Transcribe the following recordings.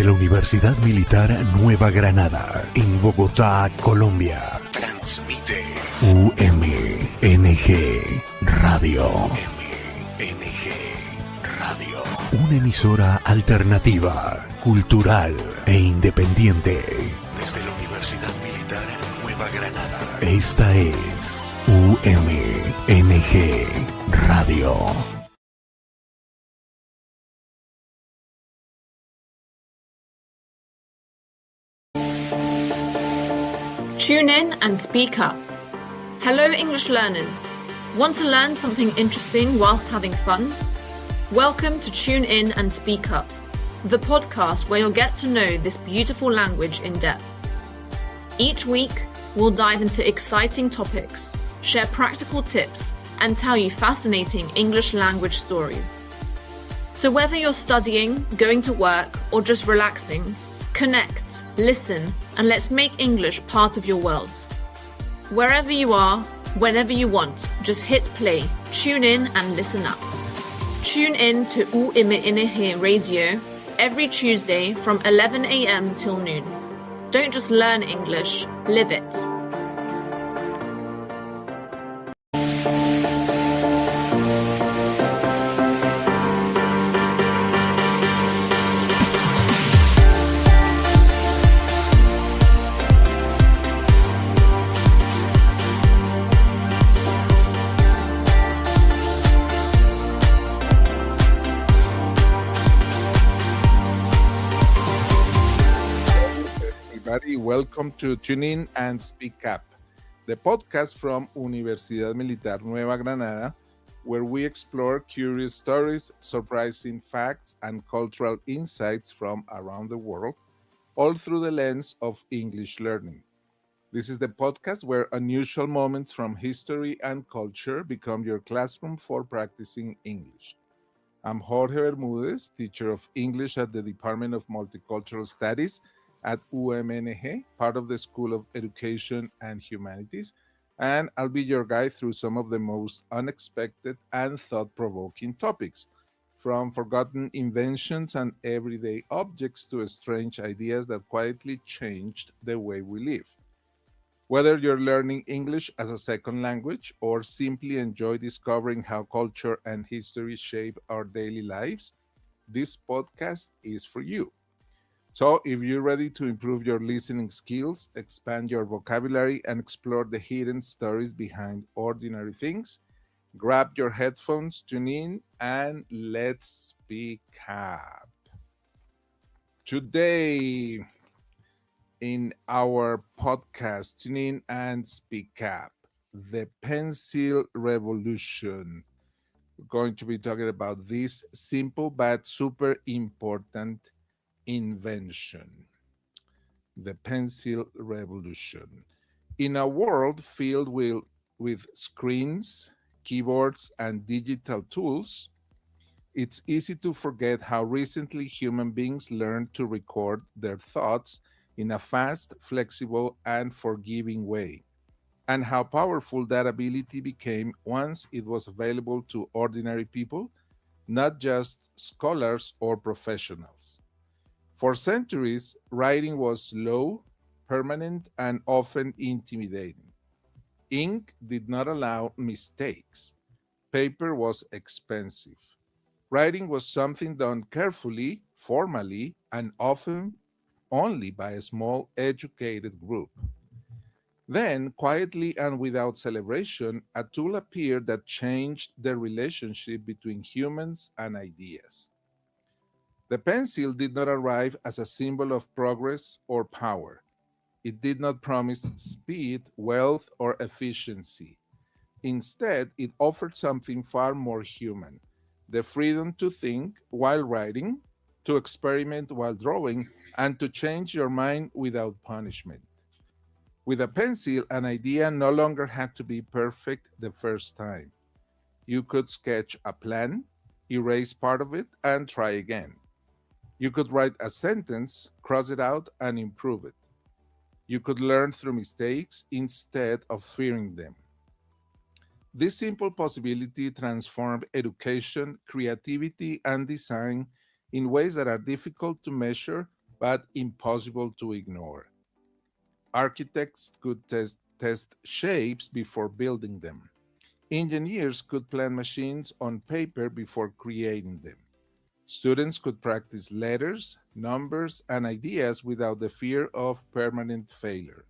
Desde la Universidad Militar Nueva Granada, en Bogotá, Colombia, transmite UMNG Radio. UMNG Radio. Una emisora alternativa, cultural e independiente. Desde la Universidad Militar Nueva Granada. Esta es UMNG Radio. Tune in and speak up. Hello, English learners. Want to learn something interesting whilst having fun? Welcome to Tune In and Speak Up, the podcast where you'll get to know this beautiful language in depth. Each week, we'll dive into exciting topics, share practical tips, and tell you fascinating English language stories. So whether you're studying, going to work, or just relaxing, connect, listen, and let's make English part of your world. Wherever you are, whenever you want, just hit play, tune in and listen up. Tune in to UMNG Radio every Tuesday from 11 a.m. till noon. Don't just learn English, live it. Welcome to Tune In and Speak Up, the podcast from Universidad Militar Nueva Granada, where we explore curious stories, surprising facts, and cultural insights from around the world, all through the lens of English learning. This is the podcast where unusual moments from history and culture become your classroom for practicing English. I'm Jorge Bermudez, teacher of English at the Department of Multicultural Studies at UMNG, part of the School of Education and Humanities, and I'll be your guide through some of the most unexpected and thought-provoking topics, from forgotten inventions and everyday objects to strange ideas that quietly changed the way we live. Whether you're learning English as a second language or simply enjoy discovering how culture and history shape our daily lives, this podcast is for you. So if you're ready to improve your listening skills, expand your vocabulary, and explore the hidden stories behind ordinary things, grab your headphones, tune in, and let's speak up. Today, in our podcast, Tune In and Speak Up, the pencil revolution. We're going to be talking about this simple but super important invention, the pencil revolution. In a world filled with screens, keyboards, and digital tools, it's easy to forget how recently human beings learned to record their thoughts in a fast, flexible, and forgiving way, and how powerful that ability became once it was available to ordinary people, not just scholars or professionals. For centuries, writing was slow, permanent, and often intimidating. Ink did not allow mistakes. Paper was expensive. Writing was something done carefully, formally, and often only by a small, educated group. Then, quietly and without celebration, a tool appeared that changed the relationship between humans and ideas. The pencil did not arrive as a symbol of progress or power. It did not promise speed, wealth, or efficiency. Instead, it offered something far more human: the freedom to think while writing, to experiment while drawing, and to change your mind without punishment. With a pencil, an idea no longer had to be perfect the first time. You could sketch a plan, erase part of it, and try again. You could write a sentence, cross it out, and improve it. You could learn through mistakes instead of fearing them. This simple possibility transformed education, creativity, and design in ways that are difficult to measure but impossible to ignore. Architects could test shapes before building them. Engineers could plan machines on paper before creating them. Students could practice letters, numbers, and ideas without the fear of permanent failure.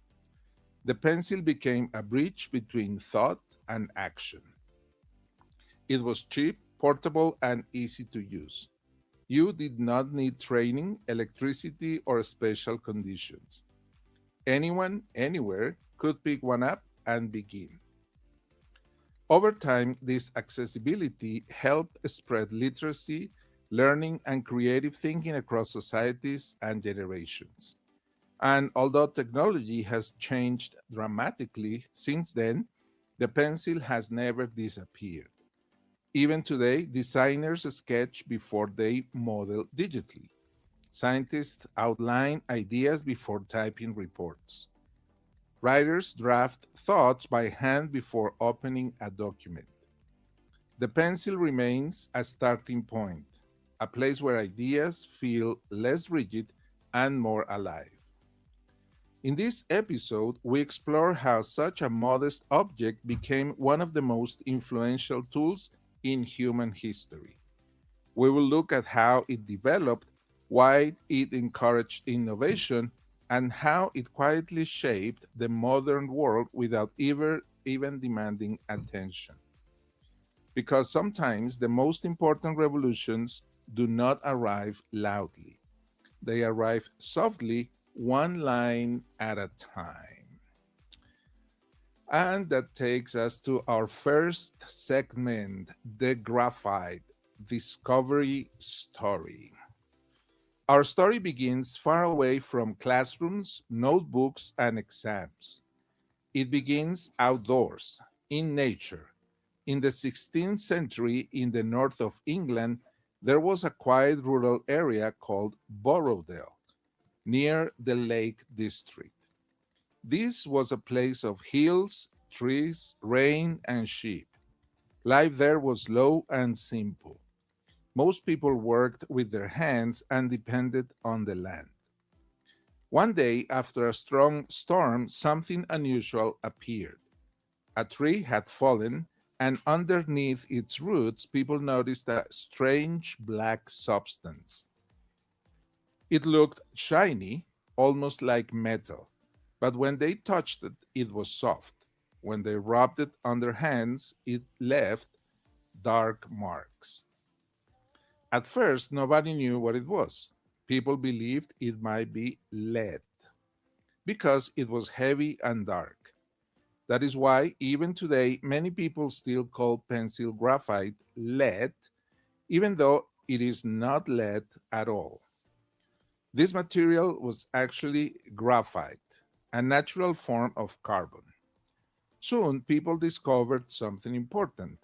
The pencil became a bridge between thought and action. It was cheap, portable, and easy to use. You did not need training, electricity, or special conditions. Anyone, anywhere, could pick one up and begin. Over time, this accessibility helped spread literacy, learning, and creative thinking across societies and generations. And although technology has changed dramatically since then, the pencil has never disappeared. Even today, designers sketch before they model digitally. Scientists outline ideas before typing reports. Writers draft thoughts by hand before opening a document. The pencil remains a starting point, a place where ideas feel less rigid and more alive. In this episode, we explore how such a modest object became one of the most influential tools in human history. We will look at how it developed, why it encouraged innovation, and how it quietly shaped the modern world without even demanding attention. Because sometimes the most important revolutions do not arrive loudly. They arrive softly, one line at a time. And that takes us to our first segment, the graphite discovery story. Our story begins far away from classrooms, notebooks, and exams. It begins outdoors, in nature. In the 16th century, in the north of England, there was a quiet rural area called Borrowdale, near the Lake District. This was a place of hills, trees, rain, and sheep. Life there was slow and simple. Most people worked with their hands and depended on the land. One day, after a strong storm, something unusual appeared. A tree had fallen, and underneath its roots, people noticed a strange black substance. It looked shiny, almost like metal, but when they touched it, it was soft. When they rubbed it on their hands, it left dark marks. At first, nobody knew what it was. People believed it might be lead because it was heavy and dark. That is why, even today, many people still call pencil graphite lead, even though it is not lead at all. This material was actually graphite, a natural form of carbon. Soon, people discovered something important.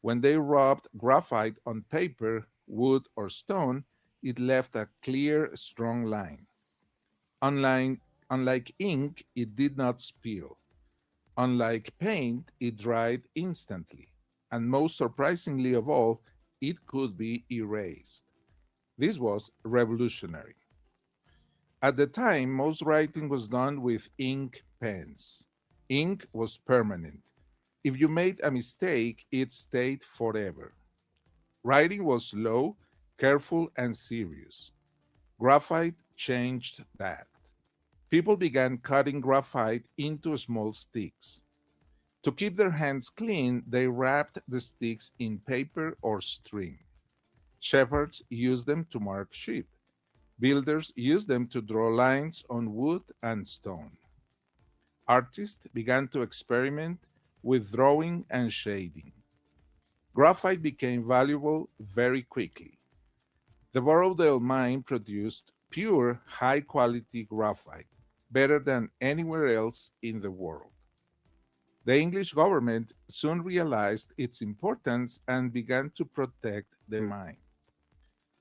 When they rubbed graphite on paper, wood, or stone, it left a clear, strong line. Unlike ink, it did not spill. Unlike paint, it dried instantly. And most surprisingly of all, it could be erased. This was revolutionary. At the time, most writing was done with ink pens. Ink was permanent. If you made a mistake, it stayed forever. Writing was slow, careful, and serious. Graphite changed that. People began cutting graphite into small sticks. To keep their hands clean, they wrapped the sticks in paper or string. Shepherds used them to mark sheep. Builders used them to draw lines on wood and stone. Artists began to experiment with drawing and shading. Graphite became valuable very quickly. The Borrowdale mine produced pure, high-quality graphite, better than anywhere else in the world. The English government soon realized its importance and began to protect the mine.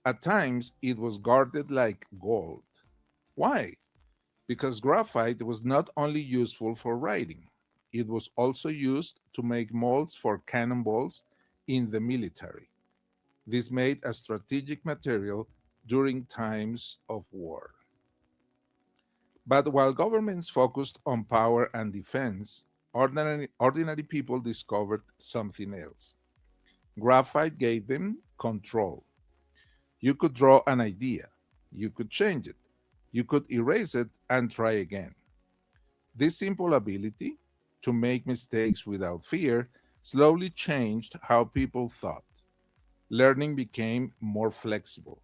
At times, it was guarded like gold. Why? Because graphite was not only useful for writing, it was also used to make molds for cannonballs in the military. This made a strategic material during times of war. But while governments focused on power and defense, ordinary people discovered something else. Graphite gave them control. You could draw an idea, you could change it, you could erase it and try again. This simple ability to make mistakes without fear slowly changed how people thought. Learning became more flexible.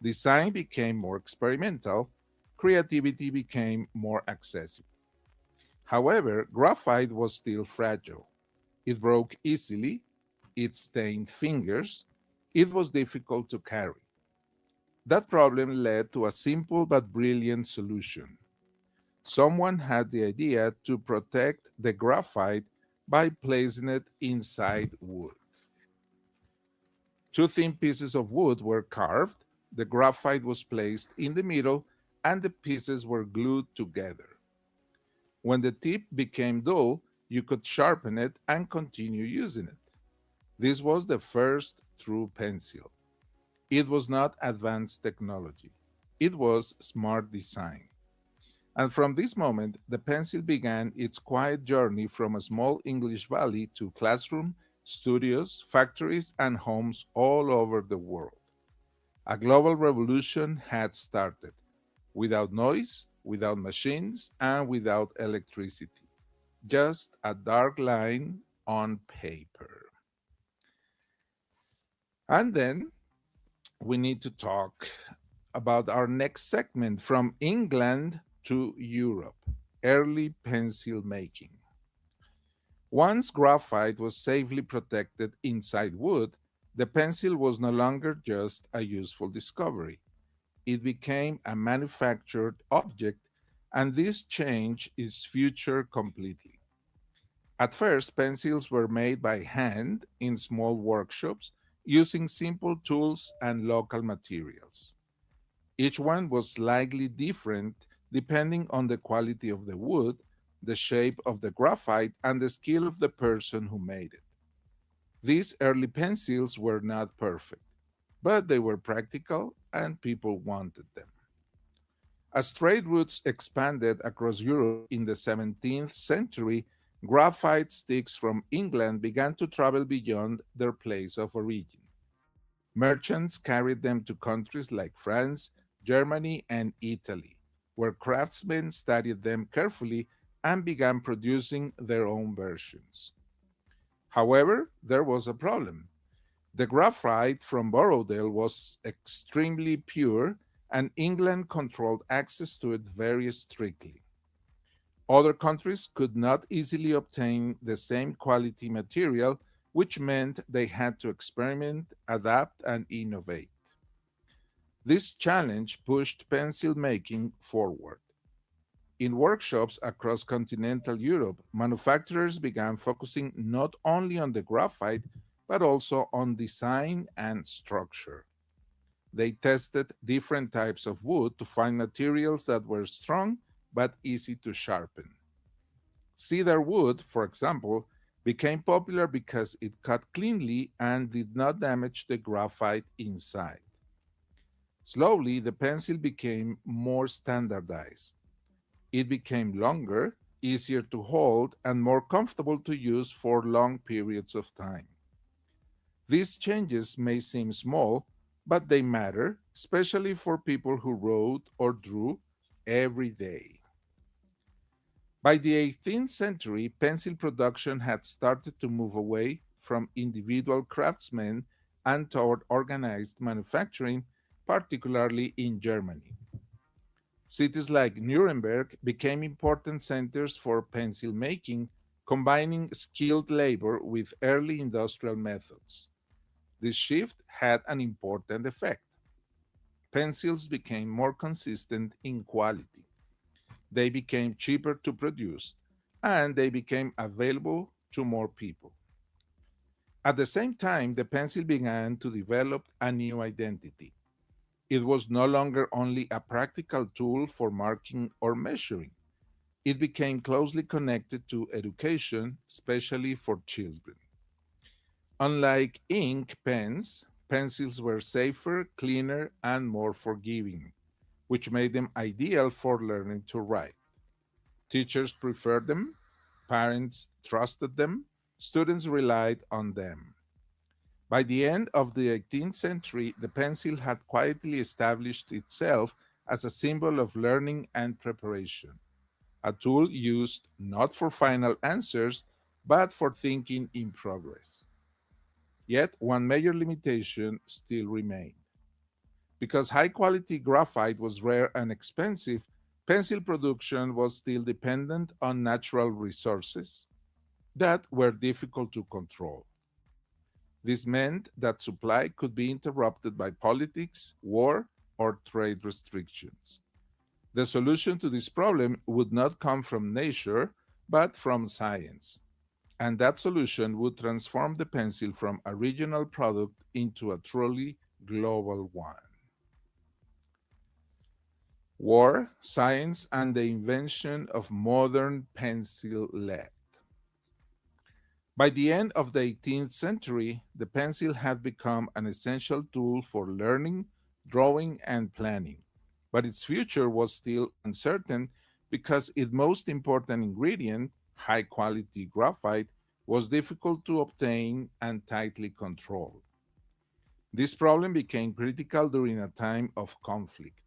Design became more experimental. Creativity became more accessible. However, graphite was still fragile. It broke easily, it stained fingers, it was difficult to carry. That problem led to a simple but brilliant solution. Someone had the idea to protect the graphite by placing it inside wood. Two thin pieces of wood were carved, the graphite was placed in the middle, and the pieces were glued together. When the tip became dull, you could sharpen it and continue using it. This was the first true pencil. It was not advanced technology, it was smart design. And from this moment, the pencil began its quiet journey from a small English valley to classrooms, studios, factories, and homes all over the world. A global revolution had started, without noise, without machines, and without electricity. Just a dark line on paper. And then we need to talk about our next segment, from England to Europe, early pencil making. Once graphite was safely protected inside wood, the pencil was no longer just a useful discovery. It became a manufactured object, and this changed its future completely. At first, pencils were made by hand in small workshops using simple tools and local materials. Each one was slightly different depending on the quality of the wood, the shape of the graphite, and the skill of the person who made it. These early pencils were not perfect, but they were practical and people wanted them. As trade routes expanded across Europe in the 17th century, graphite sticks from England began to travel beyond their place of origin. Merchants carried them to countries like France, Germany, and Italy, where craftsmen studied them carefully and began producing their own versions. However, there was a problem. The graphite from Borrowdale was extremely pure, and England controlled access to it very strictly. Other countries could not easily obtain the same quality material, which meant they had to experiment, adapt, and innovate. This challenge pushed pencil making forward. In workshops across continental Europe, manufacturers began focusing not only on the graphite, but also on design and structure. They tested different types of wood to find materials that were strong but easy to sharpen. Cedar wood, for example, became popular because it cut cleanly and did not damage the graphite inside. Slowly, the pencil became more standardized. It became longer, easier to hold, and more comfortable to use for long periods of time. These changes may seem small, but they matter, especially for people who wrote or drew every day. By the 18th century, pencil production had started to move away from individual craftsmen and toward organized manufacturing, particularly in Germany. Cities like Nuremberg became important centers for pencil making, combining skilled labor with early industrial methods. This shift had an important effect. Pencils became more consistent in quality. They became cheaper to produce, and they became available to more people. At the same time, the pencil began to develop a new identity. It was no longer only a practical tool for marking or measuring. It became closely connected to education, especially for children. Unlike ink pens, pencils were safer, cleaner, and more forgiving. which made them ideal for learning to write. Teachers preferred them, parents trusted them, students relied on them. By the end of the 18th century, the pencil had quietly established itself as a symbol of learning and preparation, a tool used not for final answers, but for thinking in progress. Yet, one major limitation still remained. Because high quality graphite was rare and expensive, pencil production was still dependent on natural resources that were difficult to control. This meant that supply could be interrupted by politics, war, or trade restrictions. The solution to this problem would not come from nature, but from science. And that solution would transform the pencil from a regional product into a truly global one. War, science, and the invention of modern pencil lead. By the end of the 18th century, the pencil had become an essential tool for learning, drawing, and planning. But its future was still uncertain because its most important ingredient, high quality graphite, was difficult to obtain and tightly controlled. This problem became critical during a time of conflict.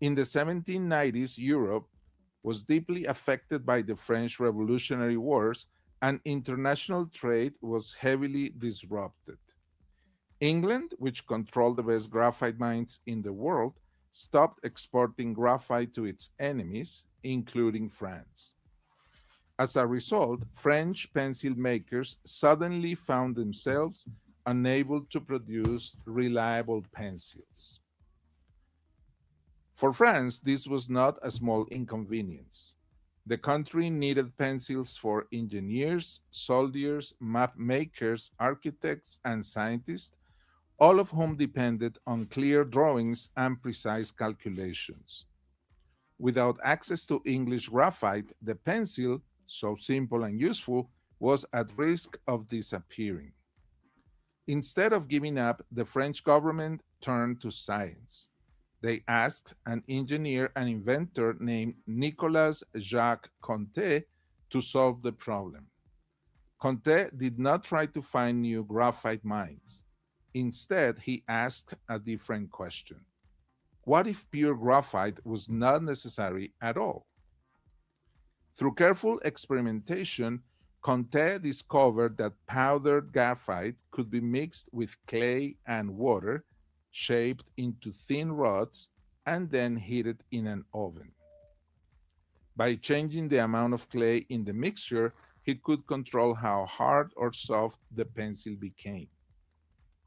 In the 1790s, Europe was deeply affected by the French Revolutionary Wars, and international trade was heavily disrupted. England, which controlled the best graphite mines in the world, stopped exporting graphite to its enemies, including France. As a result, French pencil makers suddenly found themselves unable to produce reliable pencils. For France, this was not a small inconvenience. The country needed pencils for engineers, soldiers, map makers, architects, and scientists, all of whom depended on clear drawings and precise calculations. Without access to English graphite, the pencil, so simple and useful, was at risk of disappearing. Instead of giving up, the French government turned to science. They asked an engineer and inventor named Nicolas Jacques Conté to solve the problem. Conté did not try to find new graphite mines. Instead, he asked a different question. What if pure graphite was not necessary at all? Through careful experimentation, Conté discovered that powdered graphite could be mixed with clay and water, shaped into thin rods, and then heated in an oven. By changing the amount of clay in the mixture, he could control how hard or soft the pencil became.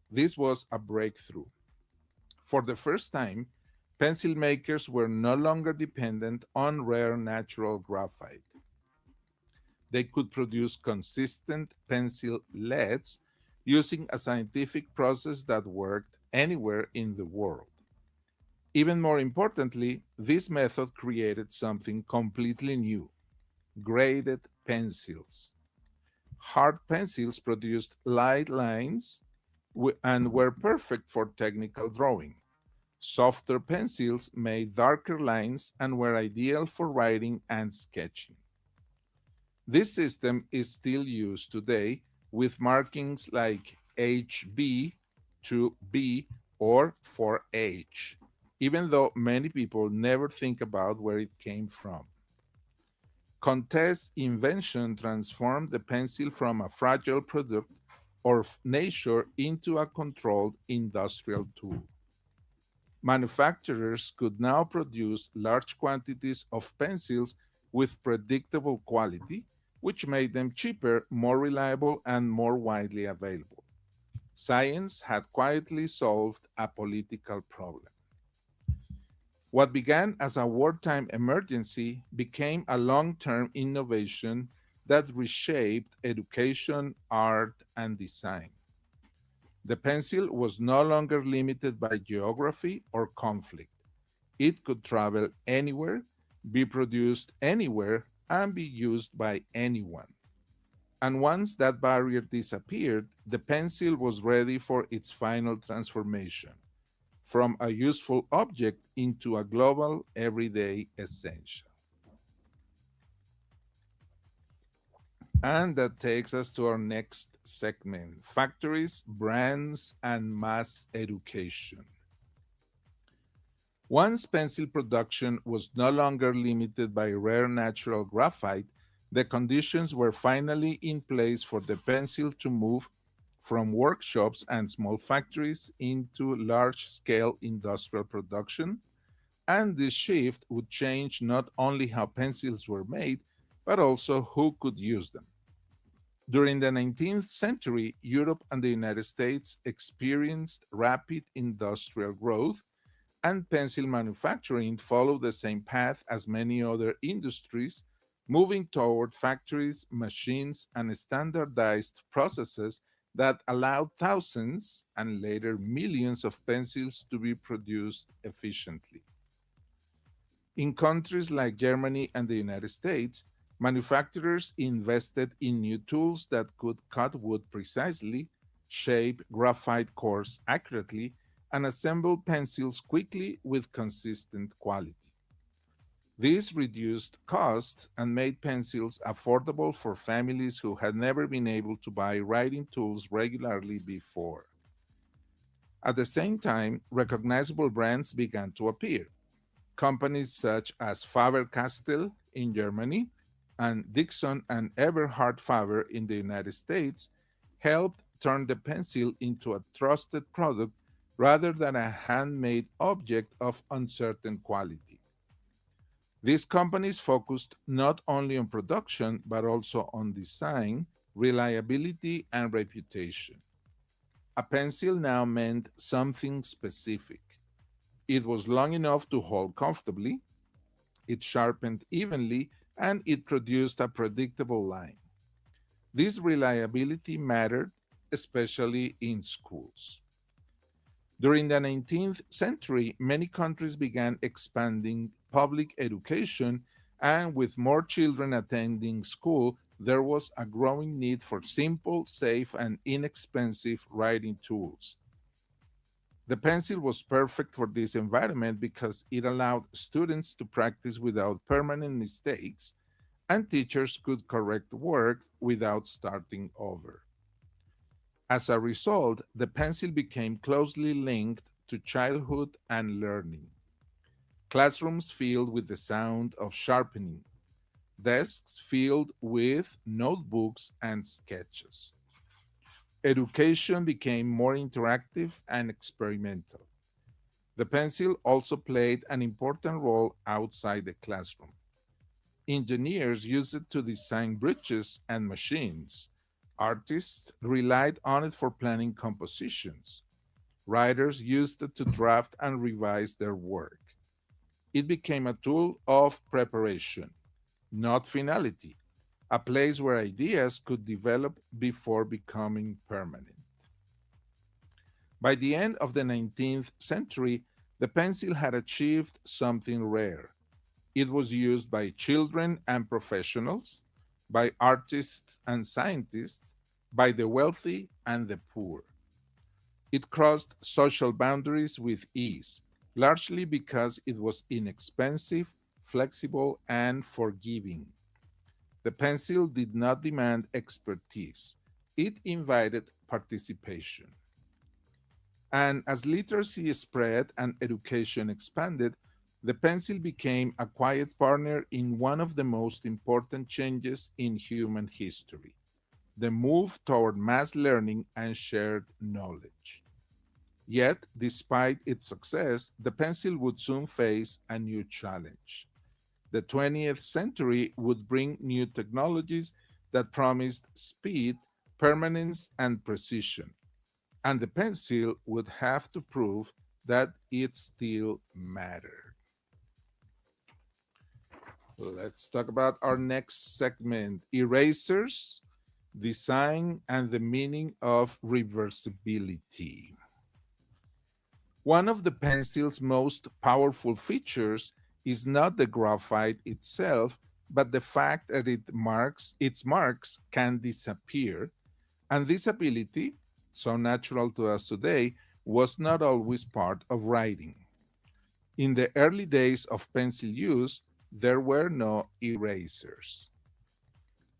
This was a breakthrough. For the first time, pencil makers were no longer dependent on rare natural graphite. They could produce consistent pencil leads using a scientific process that worked anywhere in the world. Even more importantly, this method created something completely new: graded pencils. Hard pencils produced light lines and were perfect for technical drawing. Softer pencils made darker lines and were ideal for writing and sketching. This system is still used today with markings like HB, 2B, or 4H, even though many people never think about where it came from. Conté's invention transformed the pencil from a fragile product of nature into a controlled industrial tool. Manufacturers could now produce large quantities of pencils with predictable quality, which made them cheaper, more reliable, and more widely available. Science had quietly solved a political problem. What began as a wartime emergency became a long-term innovation that reshaped education, art, and design. The pencil was no longer limited by geography or conflict. It could travel anywhere, be produced anywhere, and be used by anyone. And once that barrier disappeared, the pencil was ready for its final transformation, from a useful object into a global everyday essential. And that takes us to our next segment, factories, brands, and mass education. Once pencil production was no longer limited by rare natural graphite, the conditions were finally in place for the pencil to move from workshops and small factories into large-scale industrial production, and this shift would change not only how pencils were made, but also who could use them. During the 19th century, Europe and the United States experienced rapid industrial growth, and pencil manufacturing followed the same path as many other industries, moving toward factories, machines, and standardized processes that allowed thousands and later millions of pencils to be produced efficiently. In countries like Germany and the United States, manufacturers invested in new tools that could cut wood precisely, shape graphite cores accurately, and assemble pencils quickly with consistent quality. This reduced costs and made pencils affordable for families who had never been able to buy writing tools regularly before. At the same time, recognizable brands began to appear. Companies such as Faber-Castell in Germany and Dixon and Eberhard Faber in the United States helped turn the pencil into a trusted product rather than a handmade object of uncertain quality. These companies focused not only on production, but also on design, reliability, and reputation. A pencil now meant something specific. It was long enough to hold comfortably, it sharpened evenly, and it produced a predictable line. This reliability mattered, especially in schools. During the 19th century, many countries began expanding public education, and with more children attending school, there was a growing need for simple, safe, and inexpensive writing tools. The pencil was perfect for this environment because it allowed students to practice without permanent mistakes, and teachers could correct work without starting over. As a result, the pencil became closely linked to childhood and learning. Classrooms filled with the sound of sharpening, desks filled with notebooks and sketches. Education became more interactive and experimental. The pencil also played an important role outside the classroom. Engineers used it to design bridges and machines. Artists relied on it for planning compositions. Writers used it to draft and revise their work. It became a tool of preparation, not finality, a place where ideas could develop before becoming permanent. By the end of the 19th century, the pencil had achieved something rare. It was used by children and professionals, by artists and scientists, by the wealthy and the poor. It crossed social boundaries with ease, largely because it was inexpensive, flexible, and forgiving. The pencil did not demand expertise. It invited participation. And as literacy spread and education expanded, the pencil became a quiet partner in one of the most important changes in human history, the move toward mass learning and shared knowledge. Yet, despite its success, the pencil would soon face a new challenge. The 20th century would bring new technologies that promised speed, permanence, and precision, and the pencil would have to prove that it still mattered. Let's talk about our next segment, erasers, design, and the meaning of reversibility. One of the pencil's most powerful features is not the graphite itself, but the fact that its marks can disappear. And this ability, so natural to us today, was not always part of writing. In the early days of pencil use, there were no erasers.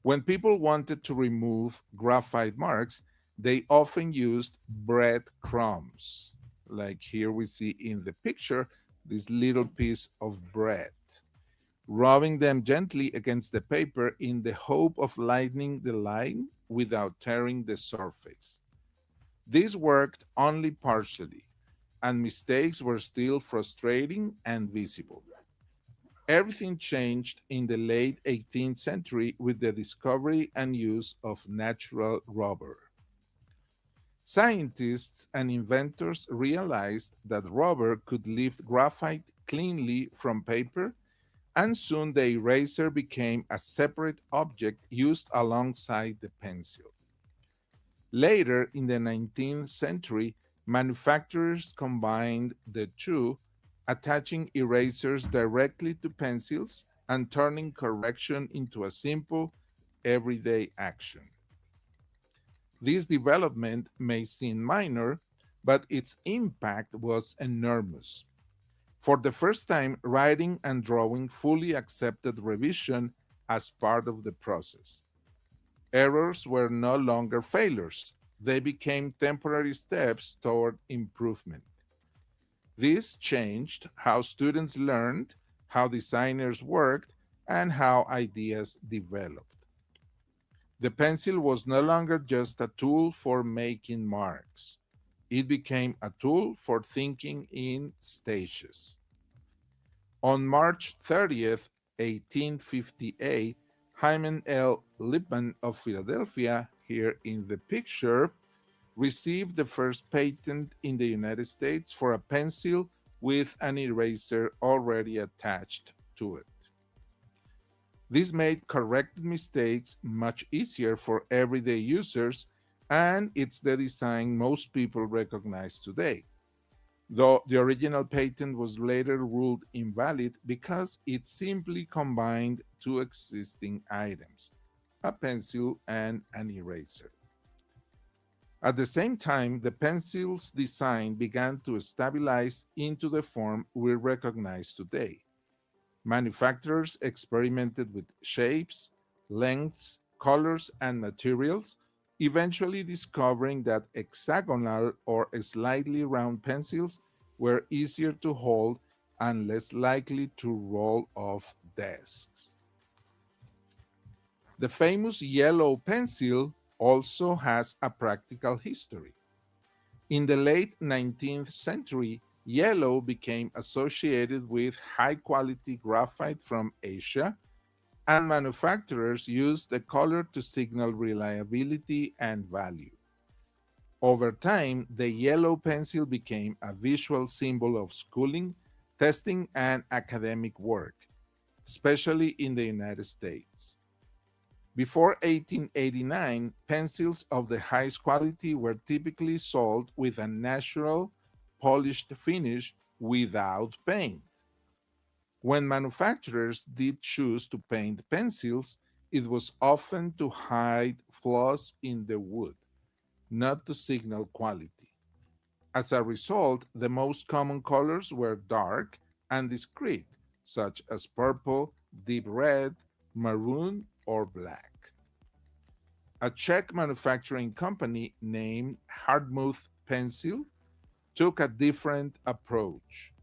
When people wanted to remove graphite marks, they often used breadcrumbs. Like here we see in the picture, this little piece of bread, rubbing them gently against the paper in the hope of lightening the line without tearing the surface. This worked only partially, and mistakes were still frustrating and visible. Everything changed in the late 18th century with the discovery and use of natural rubber. Scientists and inventors realized that rubber could lift graphite cleanly from paper, and soon the eraser became a separate object used alongside the pencil. Later in the 19th century, manufacturers combined the two, attaching erasers directly to pencils and turning correction into a simple, everyday action. This development may seem minor, but its impact was enormous. For the first time, writing and drawing fully accepted revision as part of the process. Errors were no longer failures. They became temporary steps toward improvement. This changed how students learned, how designers worked, and how ideas developed. The pencil was no longer just a tool for making marks. It became a tool for thinking in stages. On March 30th, 1858, Hyman L. Lipman of Philadelphia, here in the picture, received the first patent in the United States for a pencil with an eraser already attached to it. This made corrected mistakes much easier for everyday users, and it's the design most people recognize today, though the original patent was later ruled invalid because it simply combined two existing items, a pencil and an eraser. At the same time, the pencil's design began to stabilize into the form we recognize today. Manufacturers experimented with shapes, lengths, colors, and materials, eventually discovering that hexagonal or slightly round pencils were easier to hold and less likely to roll off desks. The famous yellow pencil also has a practical history. In the late 19th century, yellow became associated with high-quality graphite from Asia, and manufacturers used the color to signal reliability and value. Over time, the yellow pencil became a visual symbol of schooling, testing, and academic work, especially in the United States. Before 1889, pencils of the highest quality were typically sold with a natural, polished finish without paint. When manufacturers did choose to paint pencils, it was often to hide flaws in the wood, not to signal quality. As a result, the most common colors were dark and discreet, such as purple, deep red, maroon, or black. A Czech manufacturing company named Hardtmuth Pencil took a different approach.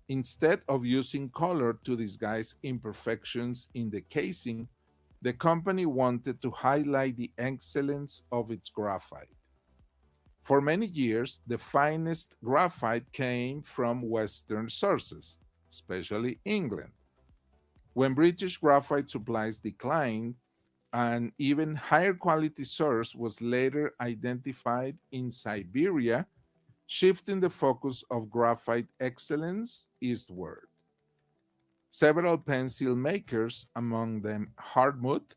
Instead of using color to disguise imperfections in the casing, the company wanted to highlight the excellence of its graphite. For many years, the finest graphite came from Western sources, especially England. When British graphite supplies declined, an even higher quality source was later identified in Siberia, shifting the focus of graphite excellence eastward. Several pencil makers, among them Hardtmuth,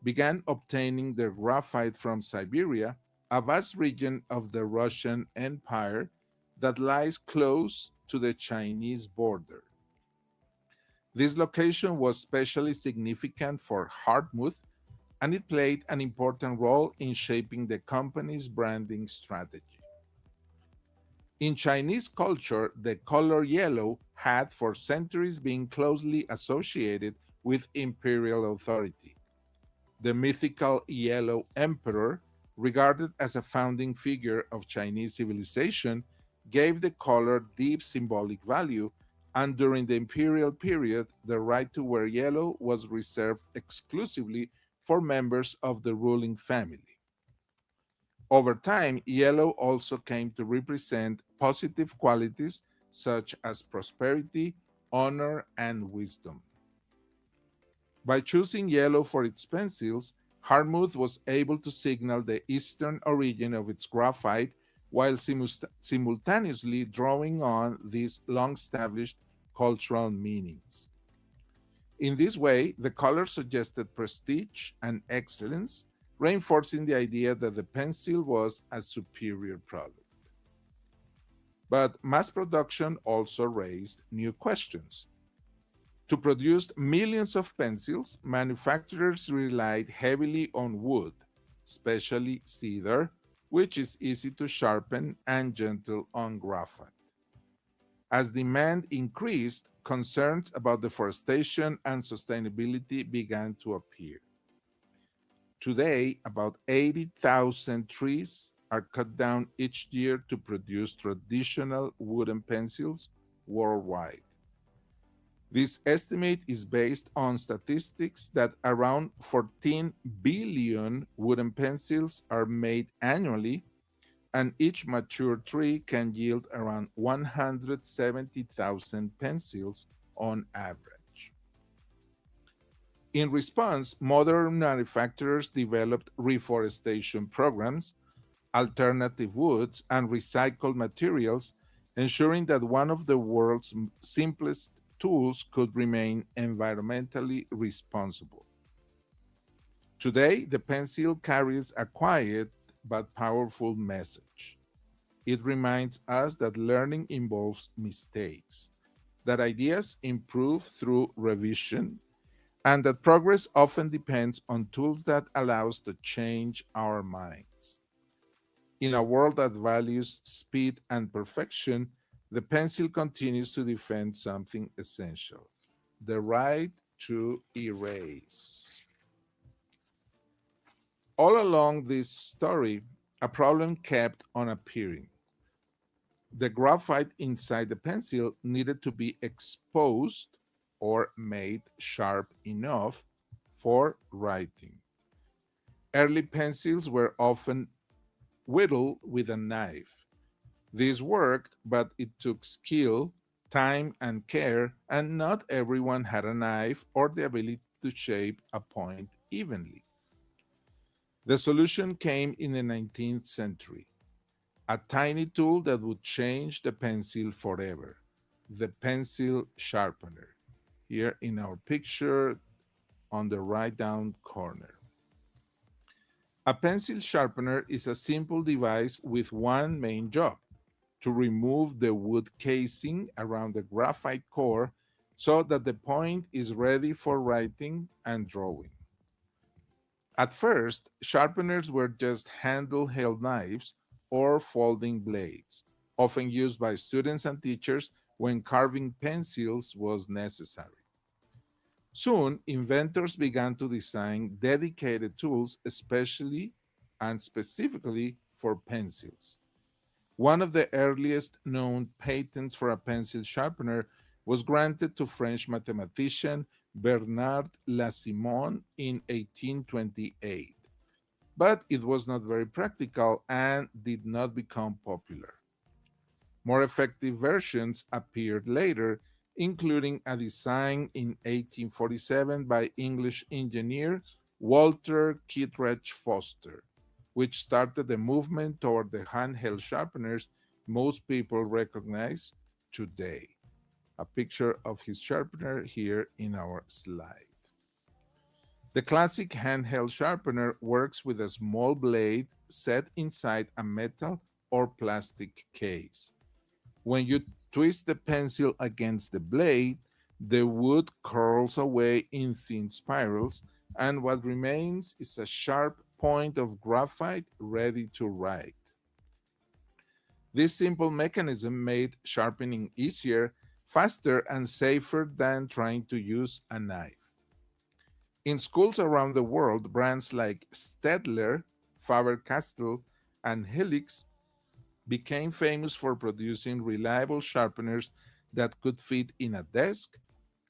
began obtaining their graphite from Siberia, a vast region of the Russian Empire that lies close to the Chinese border. This location was especially significant for Hardtmuth, and it played an important role in shaping the company's branding strategy. In Chinese culture, the color yellow had for centuries been closely associated with imperial authority. The mythical Yellow Emperor, regarded as a founding figure of Chinese civilization, gave the color deep symbolic value, and during the imperial period, the right to wear yellow was reserved exclusively for members of the ruling family. Over time, yellow also came to represent positive qualities such as prosperity, honor, and wisdom. By choosing yellow for its pencils, Harmuth was able to signal the eastern origin of its graphite while simultaneously drawing on these long-established cultural meanings. In this way, the color suggested prestige and excellence, reinforcing the idea that the pencil was a superior product. But mass production also raised new questions. To produce millions of pencils, manufacturers relied heavily on wood, especially cedar, which is easy to sharpen and gentle on graphite. As demand increased, concerns about deforestation and sustainability began to appear. Today, about 80,000 trees are cut down each year to produce traditional wooden pencils worldwide. This estimate is based on statistics that around 14 billion wooden pencils are made annually, and each mature tree can yield around 170,000 pencils on average. In response, modern manufacturers developed reforestation programs, alternative woods, and recycled materials, ensuring that one of the world's simplest tools could remain environmentally responsible. Today, the pencil carries a quiet but powerful message. It reminds us that learning involves mistakes, that ideas improve through revision, and that progress often depends on tools that allow us to change our minds. In a world that values speed and perfection, the pencil continues to defend something essential: the right to erase. All along this story, a problem kept on appearing. The graphite inside the pencil needed to be exposed or made sharp enough for writing. Early pencils were often whittled with a knife. This worked, but it took skill, time, and care, and not everyone had a knife or the ability to shape a point evenly. The solution came in the 19th century, a tiny tool that would change the pencil forever: the pencil sharpener. Here in our picture on the right down corner. A pencil sharpener is a simple device with one main job: to remove the wood casing around the graphite core so that the point is ready for writing and drawing. At first, sharpeners were just handle-held knives or folding blades, often used by students and teachers when carving pencils was necessary. Soon, inventors began to design dedicated tools especially and specifically for pencils. One of the earliest known patents for a pencil sharpener was granted to French mathematician Bernard Lasimon in 1828, but it was not very practical and did not become popular. More effective versions appeared later, including a design in 1847 by English engineer Walter Kittredge Foster, which started the movement toward the handheld sharpeners most people recognize today. A picture of his sharpener here in our slide. The classic handheld sharpener works with a small blade set inside a metal or plastic case. When you twist the pencil against the blade, the wood curls away in thin spirals, and what remains is a sharp point of graphite ready to write. This simple mechanism made sharpening easier, faster, and safer than trying to use a knife. In schools around the world, brands like Staedtler, Faber-Castell, and Helix became famous for producing reliable sharpeners that could fit in a desk,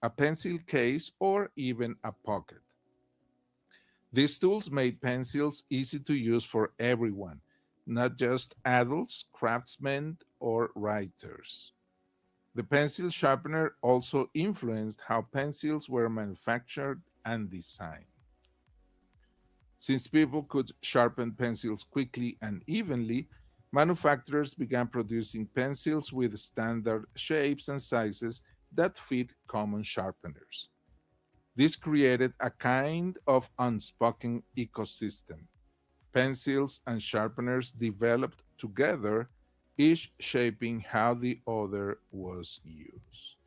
a pencil case, or even a pocket. These tools made pencils easy to use for everyone, not just adults, craftsmen, or writers. The pencil sharpener also influenced how pencils were manufactured and designed. Since people could sharpen pencils quickly and evenly, manufacturers began producing pencils with standard shapes and sizes that fit common sharpeners. This created a kind of unspoken ecosystem. Pencils and sharpeners developed together, each shaping how the other was used.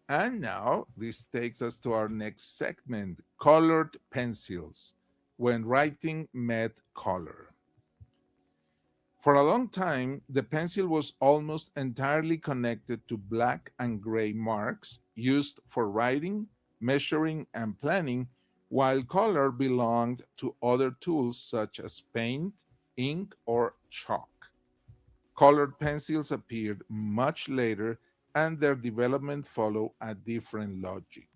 And now this takes us to our next segment, colored pencils, when writing met color. For a long time, the pencil was almost entirely connected to black and gray marks used for writing, measuring, and planning, while color belonged to other tools such as paint, ink, or chalk. Colored pencils appeared much later, and their development followed a different logic.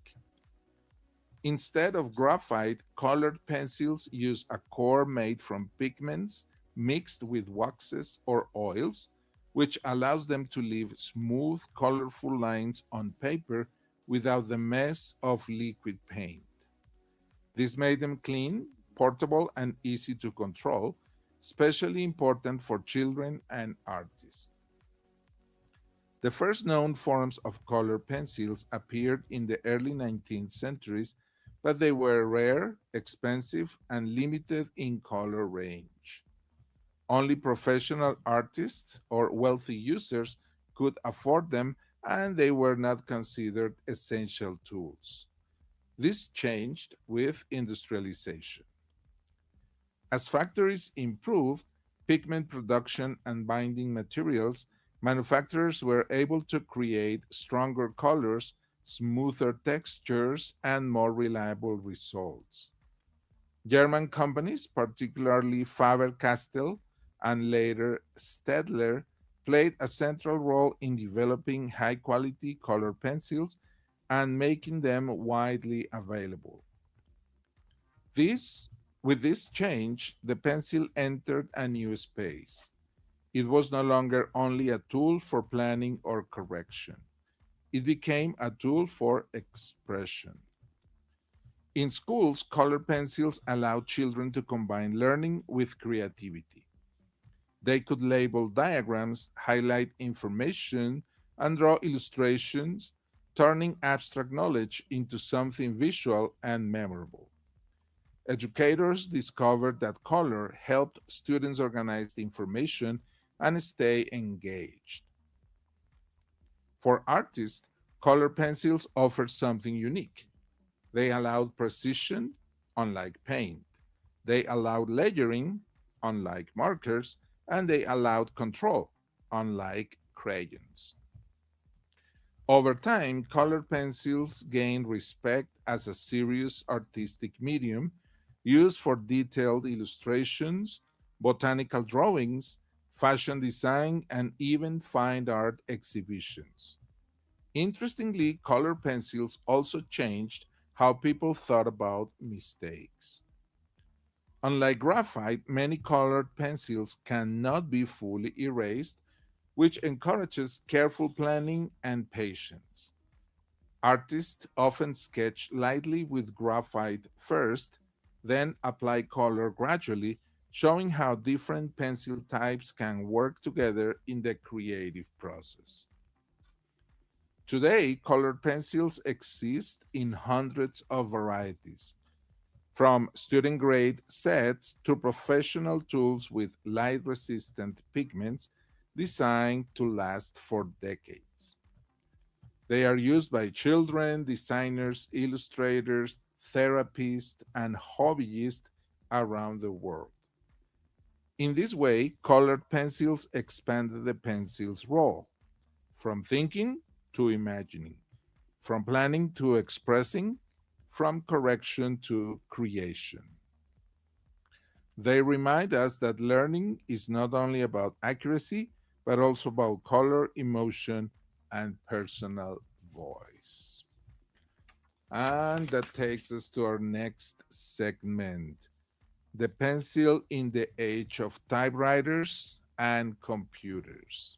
Instead of graphite, colored pencils use a core made from pigments mixed with waxes or oils, which allows them to leave smooth, colorful lines on paper without the mess of liquid paint. This made them clean, portable, and easy to control, especially important for children and artists. The first known forms of color pencils appeared in the early 19th centuries, but they were rare, expensive, and limited in color range. Only professional artists or wealthy users could afford them, and they were not considered essential tools. This changed with industrialization. As factories improved pigment production and binding materials, manufacturers were able to create stronger colors, smoother textures, and more reliable results. German companies, particularly Faber-Castell and later Staedtler, played a central role in developing high-quality color pencils and making them widely available. This, with this change, the pencil entered a new space. It was no longer only a tool for planning or correction. It became a tool for expression. In schools, color pencils allowed children to combine learning with creativity. They could label diagrams, highlight information, and draw illustrations, turning abstract knowledge into something visual and memorable. Educators discovered that color helped students organize the information and stay engaged. For artists, color pencils offered something unique. They allowed precision, unlike paint. They allowed layering, unlike markers, and they allowed control, unlike crayons. Over time, colored pencils gained respect as a serious artistic medium used for detailed illustrations, botanical drawings, fashion design, and even fine art exhibitions. Interestingly, color pencils also changed how people thought about mistakes. Unlike graphite, many colored pencils cannot be fully erased, which encourages careful planning and patience. Artists often sketch lightly with graphite first, then apply color gradually, showing how different pencil types can work together in the creative process. Today, colored pencils exist in hundreds of varieties, from student-grade sets to professional tools with light-resistant pigments designed to last for decades. They are used by children, designers, illustrators, therapists, and hobbyists around the world. In this way, colored pencils expanded the pencil's role from thinking to imagining, from planning to expressing, from correction to creation. They remind us that learning is not only about accuracy, but also about color, emotion, and personal voice. And that takes us to our next segment, the pencil in the age of typewriters and computers.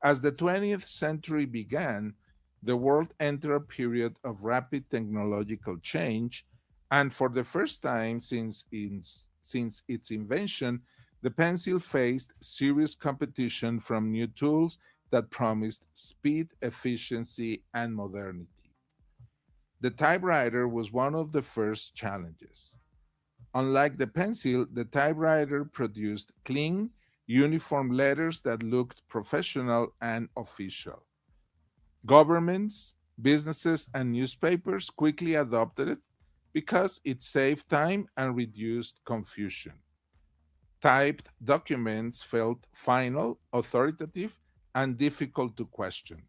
As the 20th century began, the world entered a period of rapid technological change, and for the first time since its invention, the pencil faced serious competition from new tools that promised speed, efficiency, and modernity. The typewriter was one of the first challenges. Unlike the pencil, the typewriter produced clean, uniform letters that looked professional and official. Governments, businesses, and newspapers quickly adopted it because it saved time and reduced confusion. Typed documents felt final, authoritative, and difficult to question.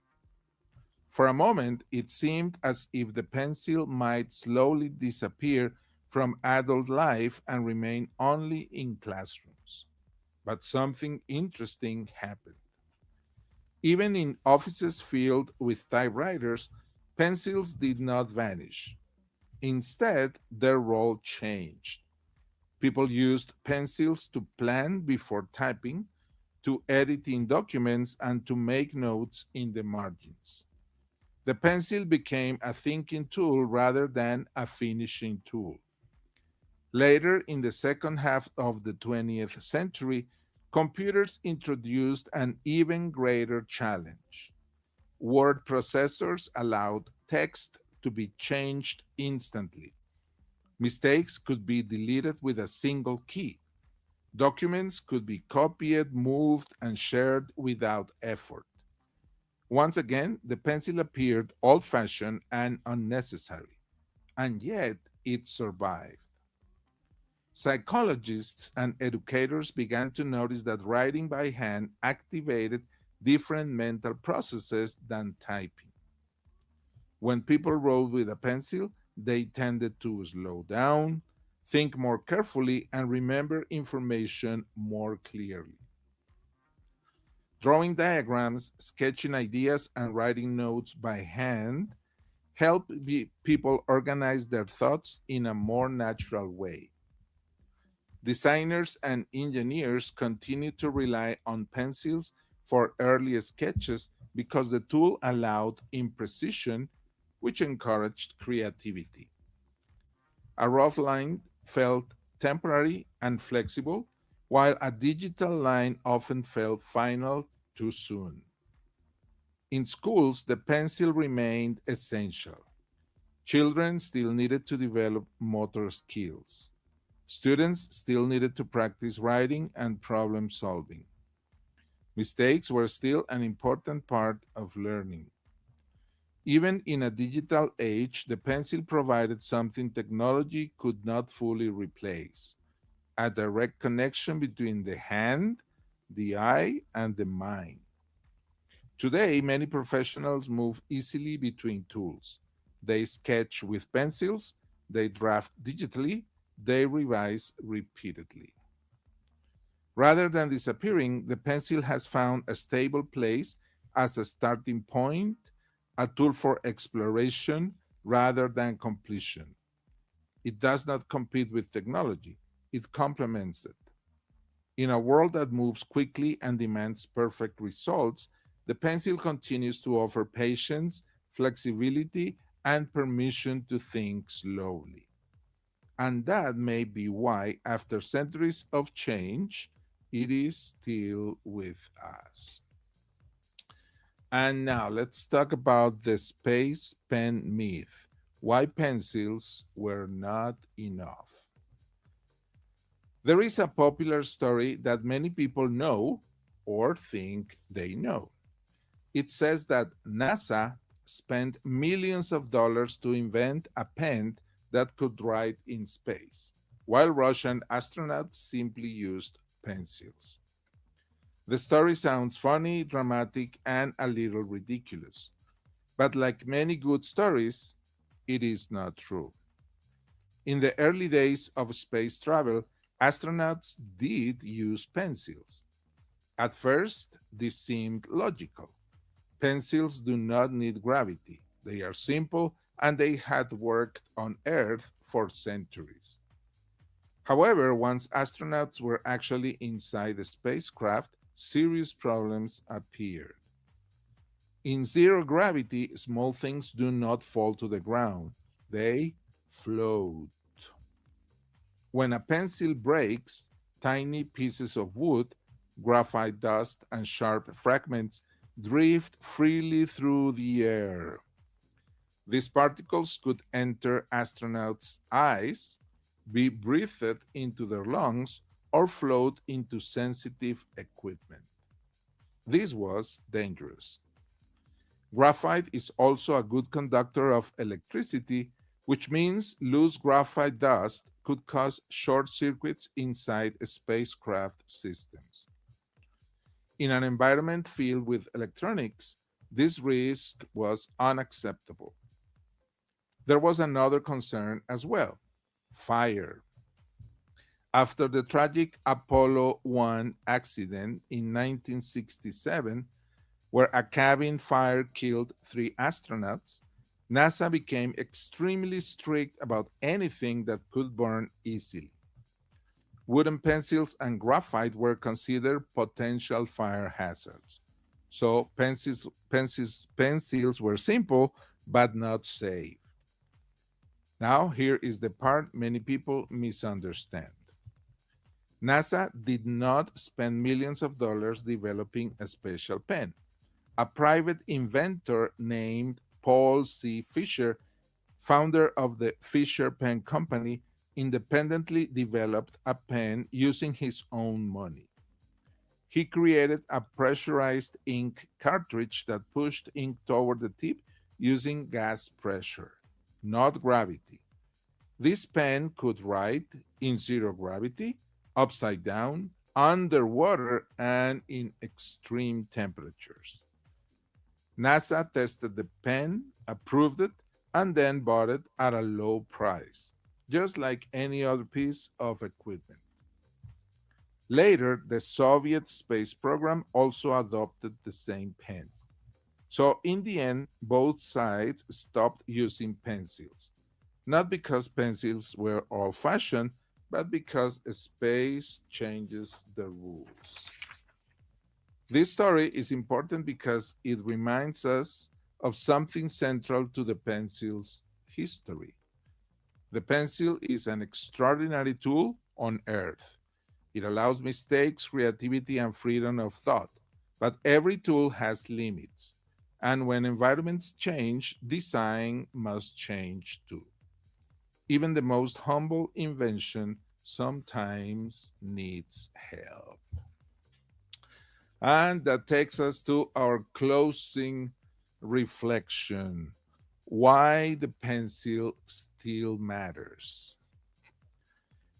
For a moment, it seemed as if the pencil might slowly disappear from adult life and remain only in classrooms. But something interesting happened. Even in offices filled with typewriters, pencils did not vanish. Instead, their role changed. People used pencils to plan before typing, to edit in documents, and to make notes in the margins. The pencil became a thinking tool rather than a finishing tool. Later, in the second half of the 20th century, computers introduced an even greater challenge. Word processors allowed text to be changed instantly. Mistakes could be deleted with a single key. Documents could be copied, moved, and shared without effort. Once again, the pencil appeared old fashioned and unnecessary, and yet it survived. Psychologists and educators began to notice that writing by hand activated different mental processes than typing. When people wrote with a pencil, they tended to slow down, think more carefully, and remember information more clearly. Drawing diagrams, sketching ideas, and writing notes by hand help people organize their thoughts in a more natural way. Designers and engineers continue to rely on pencils for early sketches because the tool allowed imprecision, which encouraged creativity. A rough line felt temporary and flexible, while a digital line often felt final too soon. In schools, the pencil remained essential. Children still needed to develop motor skills. Students still needed to practice writing and problem solving. Mistakes were still an important part of learning. Even in a digital age, the pencil provided something technology could not fully replace: a direct connection between the hand, the eye, and the mind. Today, many professionals move easily between tools. They sketch with pencils, they draft digitally, they revise repeatedly. Rather than disappearing, the pencil has found a stable place as a starting point, a tool for exploration rather than completion. It does not compete with technology, it complements it. In a world that moves quickly and demands perfect results, the pencil continues to offer patience, flexibility, and permission to think slowly. And that may be why, after centuries of change, it is still with us. And now let's talk about the space pen myth, why pencils were not enough. There is a popular story that many people know or think they know. It says that NASA spent millions of dollars to invent a pen that could write in space. while Russian astronauts simply used pencils. The story sounds funny, dramatic, and a little ridiculous. But like many good stories, it is not true. In the early days of space travel, astronauts did use pencils. At first, this seemed logical. Pencils do not need gravity. They are simple and they had worked on Earth for centuries. However, once astronauts were actually inside the spacecraft, serious problems appeared. In zero gravity, small things do not fall to the ground, they float. When a pencil breaks, tiny pieces of wood, graphite dust, and sharp fragments drift freely through the air. These particles could enter astronauts' eyes, be breathed into their lungs, or float into sensitive equipment. This was dangerous. Graphite is also a good conductor of electricity, which means loose graphite dust could cause short circuits inside spacecraft systems. In an environment filled with electronics, this risk was unacceptable. There was another concern as well: fire. After the tragic Apollo 1 accident in 1967, where a cabin fire killed 3 astronauts, NASA became extremely strict about anything that could burn easily. Wooden pencils and graphite were considered potential fire hazards. So pencils were simple but not safe. Now, here is the part many people misunderstand. NASA did not spend millions of dollars developing a special pen. A private inventor named Paul C. Fisher, founder of the Fisher Pen Company, independently developed a pen using his own money. He created a pressurized ink cartridge that pushed ink toward the tip using gas pressure, not gravity. This pen could write in zero gravity, upside down, underwater, and in extreme temperatures. NASA tested the pen, approved it, and then bought it at a low price, just like any other piece of equipment. Later, the Soviet space program also adopted the same pen. So in the end, both sides stopped using pencils, not because pencils were old-fashioned, but because space changes the rules. This story is important because it reminds us of something central to the pencil's history. The pencil is an extraordinary tool on Earth. It allows mistakes, creativity, and freedom of thought. But every tool has limits. And when environments change, design must change too. Even the most humble invention sometimes needs help. And that takes us to our closing reflection: why the pencil still matters.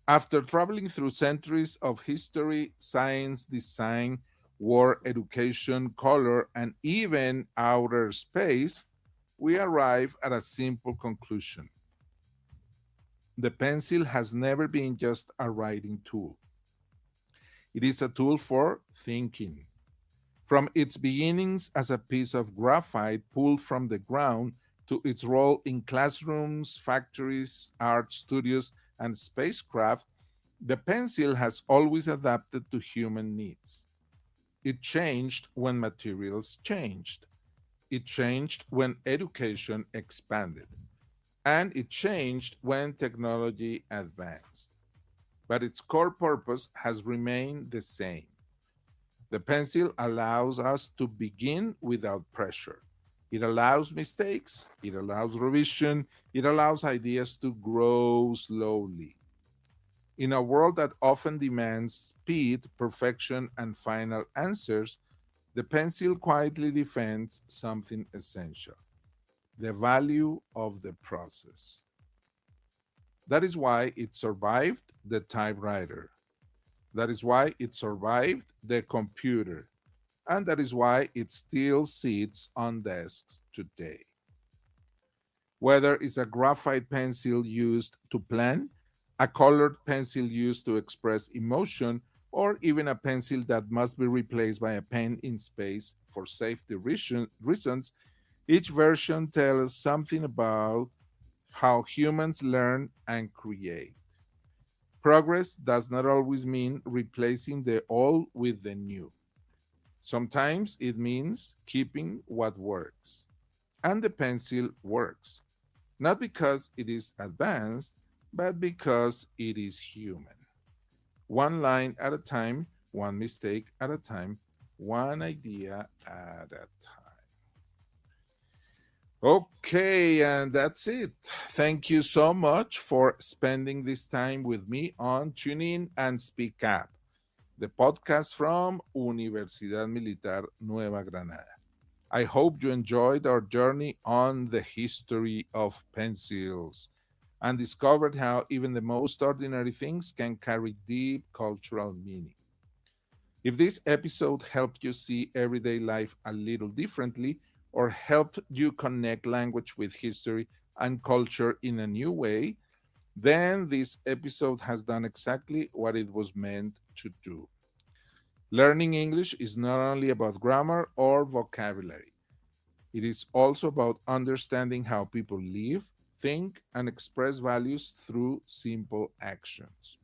After traveling through centuries of history, science, design, war, education, color, and even outer space, we arrive at a simple conclusion. The pencil has never been just a writing tool. It is a tool for thinking. From its beginnings as a piece of graphite pulled from the ground to its role in classrooms, factories, art studios, and spacecraft, the pencil has always adapted to human needs. It changed when materials changed. It changed when education expanded. And it changed when technology advanced. But its core purpose has remained the same. The pencil allows us to begin without pressure. It allows mistakes, it allows revision, it allows ideas to grow slowly. In a world that often demands speed, perfection, and final answers, the pencil quietly defends something essential: the value of the process. That is why it survived the typewriter. That is why it survived the computer. And that is why it still sits on desks today. Whether it's a graphite pencil used to plan, a colored pencil used to express emotion, or even a pencil that must be replaced by a pen in space for safety reasons, each version tells something about how humans learn and create. Progress does not always mean replacing the old with the new. Sometimes it means keeping what works. And the pencil works, not because it is advanced, but because it is human. One line at a time, one mistake at a time, one idea at a time. Okay, and that's it. Thank you so much for spending this time with me on Tune In and Speak Up, the podcast from Universidad Militar Nueva Granada. I hope you enjoyed our journey on the history of pencils and discovered how even the most ordinary things can carry deep cultural meaning. If this episode helped you see everyday life a little differently, or helped you connect language with history and culture in a new way, then this episode has done exactly what it was meant to do. Learning English is not only about grammar or vocabulary. It is also about understanding how people live, think, and express values through simple actions.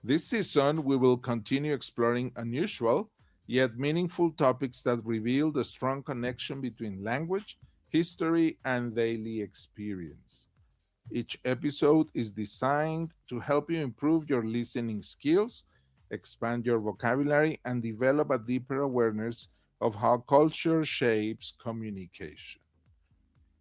This season, we will continue exploring unusual yet meaningful topics that reveal the strong connection between language, history, and daily experience. Each episode is designed to help you improve your listening skills, expand your vocabulary, and develop a deeper awareness of how culture shapes communication.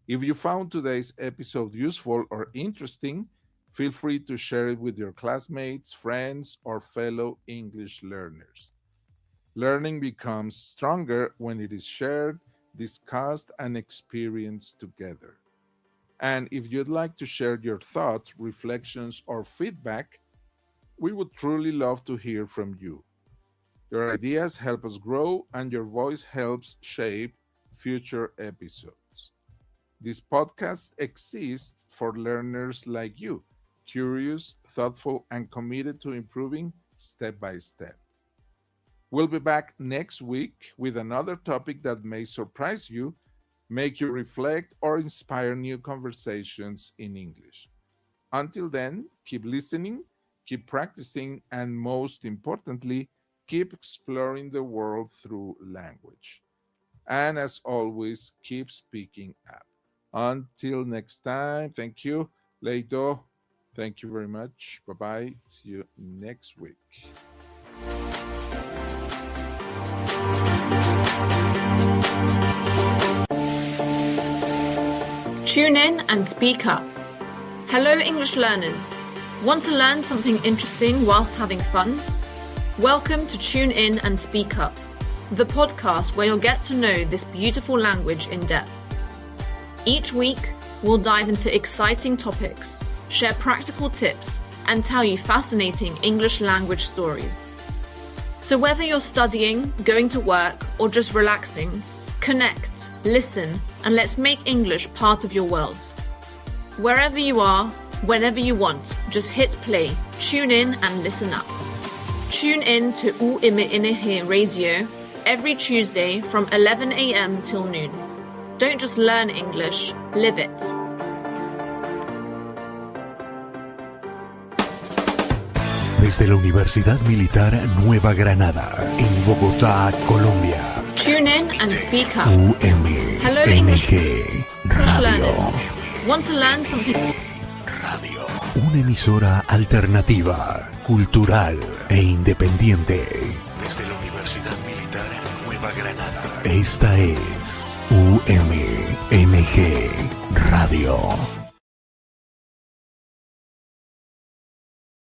If you found today's episode useful or interesting, feel free to share it with your classmates, friends, or fellow English learners. Learning becomes stronger when it is shared, discussed, and experienced together. And if you'd like to share your thoughts, reflections, or feedback, we would truly love to hear from you. Your ideas help us grow, and your voice helps shape future episodes. This podcast exists for learners like you, curious, thoughtful, and committed to improving step by step. We'll be back next week with another topic that may surprise you, make you reflect, or inspire new conversations in English. Until then, keep listening, keep practicing, and most importantly, keep exploring the world through language. And as always, keep speaking up. Until next time, thank you. Leito, thank you very much. Bye-bye. See you next week. Tune in and speak up. Hello, English learners. Want to learn something interesting whilst having fun? Welcome to Tune In and Speak Up, the podcast where you'll get to know this beautiful language in depth. Each week, we'll dive into exciting topics, share practical tips, and tell you fascinating English language stories. So whether you're studying, going to work, or just relaxing, connect, listen, and let's make English part of your world. Wherever you are, whenever you want, just hit play, tune in and listen up. Tune in to U-Ime-Ine Radio every Tuesday from 11 a.m. till noon. Don't just learn English, live it. Desde la Universidad Militar Nueva Granada, en Bogotá, Colombia. Tune in and speak up. Hello, English Radio. learners. Want to learn something? Radio. Una emisora alternativa, cultural e independiente. Desde la Universidad Militar Nueva Granada. Esta es UMNG Radio.